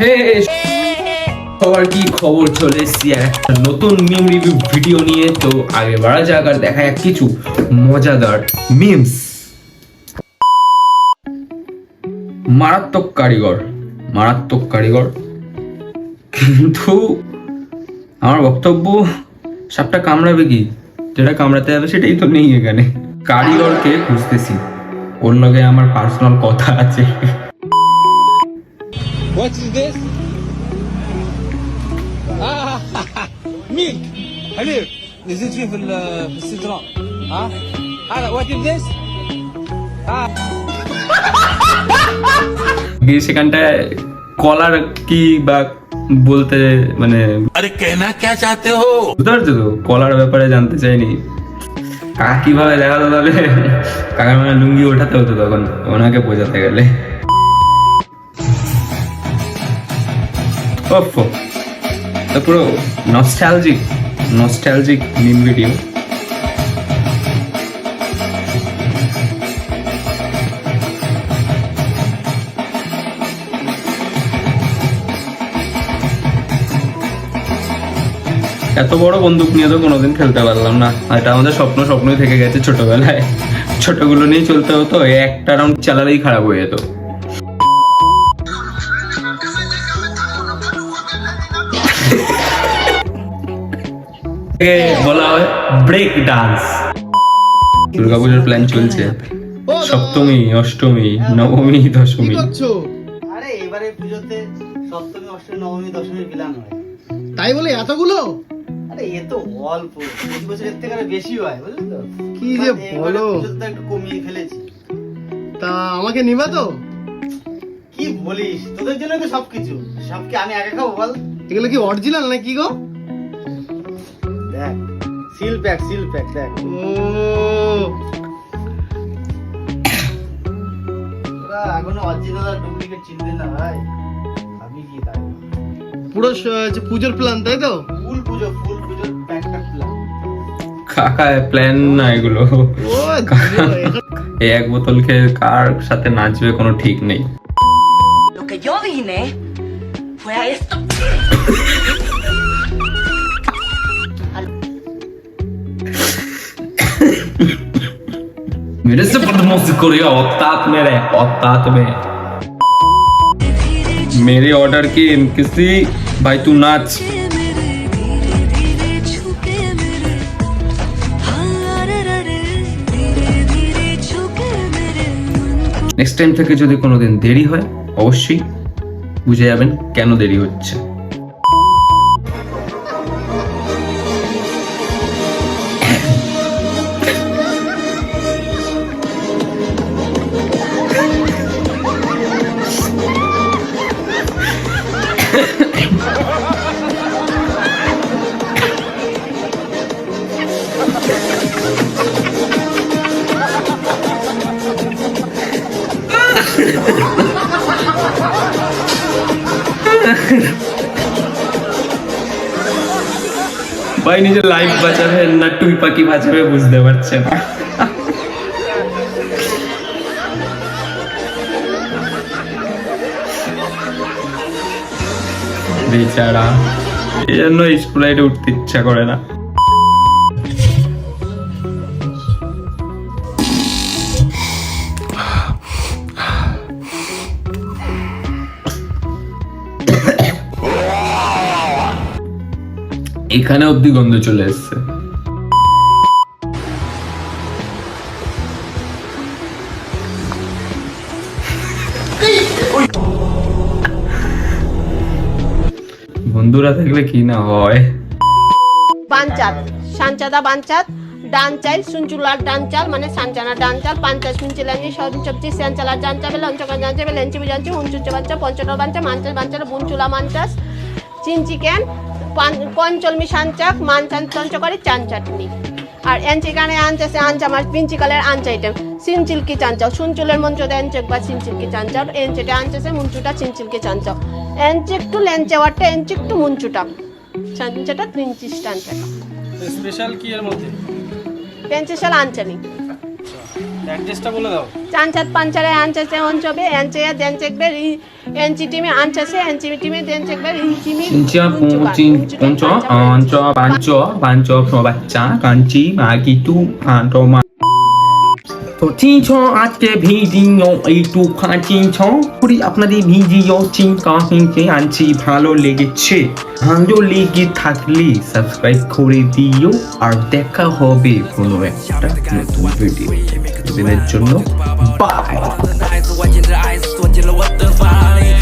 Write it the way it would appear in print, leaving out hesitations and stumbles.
হে সবার কি খবর, চলে এসেছি একটা নতুন মিম রিভিউ ভিডিও নিয়ে। তো আগে বাড়া যাক আর দেখা যাক কিছু মজাদার মিমস। মারাত্মক কারিগর, মারাত্মক কারিগর, কিন্তু আমার বক্তব্য সাপটা কামড়াবে কি, যেটা কামড়াতে হবে সেটাই তো নেই এখানে। কারিগরকে খুঁজতেছি, ওর লগে আমার পার্সোনাল কথা আছে। What is this? مين؟ حليب نزلت فيه في السيترون ها؟ هذا what is this؟ সেখানটায় কলার কি বা বলতে মানে अरे कहना क्या चाहते हो? বুঝতে পারছো তো, কলার ব্যাপারে জানতে চাইনি। কাকা কিভাবে দেখাতো তাহলে, কাকার মানে লুঙ্গি ওঠাতে হতো তখন ওনাকে বোঝাতে গেলে। ওফো, তো পুরো নস্টালজিক মিম ভিডিও। এত বড় বন্দুক নিয়ে তো কোনোদিন খেলতে পারলাম না, এটা আমাদের স্বপ্নই থেকে গেছে ছোটবেলায়। ছোটগুলো নিয়ে চলতে হতো, একটা রাউন্ড চালালেই খারাপ হয়ে যেত। বলা হয় ব্রেক ডান্স। দুর্গাপুজোর প্ল্যান চলছে, সপ্তমী, অষ্টমী, নবমী, দশমী। আরে এবারে পুজোতে সপ্তমী, অষ্টমী, নবমী, দশমীর প্ল্যান হয়। তাই বলে এতগুলো? আরে এ তো অল্প, প্রতি বছর এর থেকে আরো বেশি হয়, বুঝলি তো? কি যে বলো, পুজোতে একটু কমিয়ে ফেলেছি। তা আমাকে নিবা তো? কি বলিস, তোদের জন্য তো সবকিছু, সব কি আমি একা খাবো বল? এগুলো কি অরিজিনাল না কি গো? দেখ সিল প্যাক দেখ। ও তোরা এখনো অরিজিনাল আর ডুপ্লিকেট চিনবি না ভাই, আমি কি তাই? পুরো যে পুজোর প্ল্যান তাই তো? ফুল পুজোর প্যাকটা প্ল্যান। কাকা প্ল্যান না এগুলো। ও এই এক বোতল খেয়ে কার সাথে নাচবে কোনো ঠিক নেই। Lo que yo vine fue a esto. मेरे से बदमाशी करेगा औकात में। मेरे ऑर्डर की किसी भाई तू नाच। নেক্সট টাইম থেকে যদি কোনোদিন দেরি হয় অবশ্যই বুঝে যাবেন কেন দেরি হচ্ছে। ভাই নিজের লাইফ বাঁচাবে না টুই পাখি বাঁচাবে বুঝতে পারছে না। বেচারা, এই জন্য স্কুলে উঠতে ইচ্ছা করে না। এখানে অব্দি গন্ধ চলে এসছে। বন্ধুরা থাকলে কি না হয়। বাঞ্চাত সাঞ্চাদা বাঞ্চাত ডান চাইল সুঞ্চুলার ডান চাল মানে সাঞ্চানা ডান চাল পাঞ্চা সুঞ্চিলানি সঞ্চবজি সাঞ্চালার ডান চাবে লঞ্চকা ডান চাবে লেঞ্চি বিজাঞ্চি উঞ্চুচ বাঞ্চা পঞ্চটা বাঞ্চা মাঞ্চাস বাঞ্চার বুনচুলা মাঞ্চাস চিনচিকেন পঞ্চলমি সাঞ্চাক মানচান চঞ্চকরি চান চাটনি। আর এনচিকানে আনচাসে আনচা মাছ পিঞ্চিকালের আনচা আইটেম সিনচিলকি চাঞ্চাও সুনচুলের মঞ্চতে এনচেক বা সিনচিলকি চাঞ্চাও এনচেটে আনচাসে মুঞ্চুটা চিনচিলকি চাঞ্চাও এনচেক টু লেঞ্চে ওয়াটে এনচেক টু মুঞ্চুটা চাঞ্চাটা তিনচিস টাঞ্চাটা স্পেশাল কি এর মধ্যে? পেন্সিশাল আনচানি অ্যাড্রেসটা বলে দাও। 짠짠 반짜래 안짜세 원접에 엔짜야 덴책벨 엔치 팀이 안짜세 엔치 팀이 덴책벨 이 팀이 진짜 뽕찐 뽕ጮ 안ጮ 반ጮ প্রবাচ্চা কাঞ্চি মাগিটু ফান্টোমা তো চিনছ আজকে ভিডিও এইটুখানি চিনছ করি আপনাদের ভিডিও চিন্তা হিংকে আনছি ভালো লেগেছে ভালো লেগে থাকলে সাবস্ক্রাইব করে দিও আর দেখা হবে কোনো একটা নতুন ভিডিও দিনের জন্য by Eyes watching the eyes, watching what the falling.